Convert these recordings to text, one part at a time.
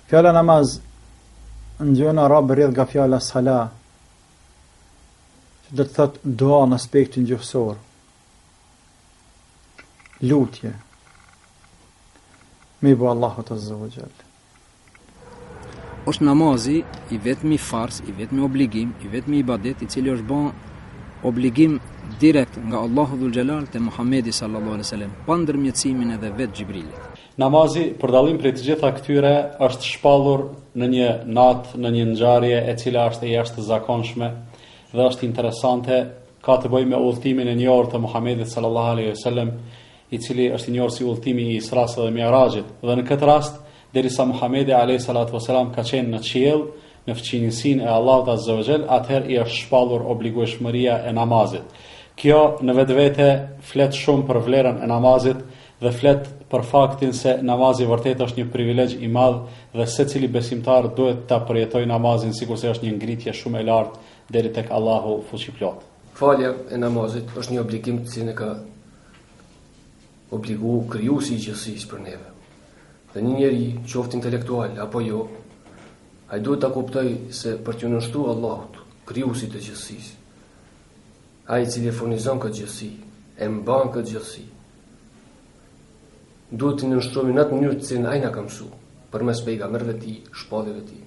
Fjala namaz në gjuhën arabe rrjedh nga fjala sala, që do të thotë dua në aspektin gjuhësor. Lutje me bu Allahut azza wa jall. Është namazi i vetmi fars, i vetmi obligim, i vetmi ibadet i cili është bën obligim direkt nga Allahu dhul Xhelal te Muhamedi sallallahu alaihi wasallam, pa ndërmjetësimin edhe vet Xhibrilit. Namazi, për dallim prej të gjitha këtyre, është shpallur në një natë, në një ngjarje e cila është e jashtëzakonshme dhe është interesante, ka të bëjë me udhëtimin e një orë të Muhamedit sallallahu alaihi wasallam, i cili është i njohur si udhëtimi i Isras dhe Mi'rajit. Dhe në këtë rast, derisa Muhamedi alayhi salatu wasalam ka qenë në qiell, në fqinjësinë e Allahut azza wa jall, atëherë i është shpallur obligueshmëria e namazit. Kjo në vetvete flet shumë për vlerën e namazit dhe flet për faktin se namazi vërtet është një privilegj i madh dhe secili besimtar duhet ta përjetojë namazin sikurse është një ngritje shumë e lartë deri tek Allahu fuqiplot. Falja e namazit është një obligim të cilin e ka obligu krijuesi i gjithësisë për neve. Dhe një njeri, qoftë intelektual apo jo, ai duhet ta kuptojë se për t'u nënshtruar Allahut, krijuesit të gjithësisë, ai i cili furnizon këtë gjithësi, e mban këtë gjithësi, duhet të nënshtrohemi në atë mënyrë që ai na ka mësuar, përmes pejgamberëve të tij, shpallëve të tij.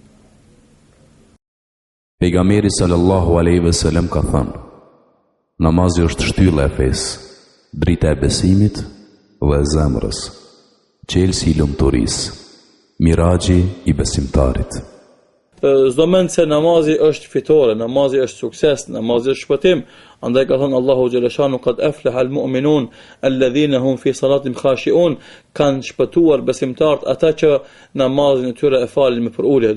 Pejgamberi sallallahu alaihi wasallam ka thënë: namazi është shtylla e fesë, drita e besimit dhe e zemrës, qelsi i lumturisë, miraxhi i besimtarit. Çdo mend se namazi është fitore, namazi është sukses, namazi është shpëtim. Andaj ka thënë Allahu xhaleshanu qad aflaha almu'minun alladhina hum fi salatihim khashi'un, kanë shpëtuar besimtarët ata që namazin e tyre e falin me për ulje.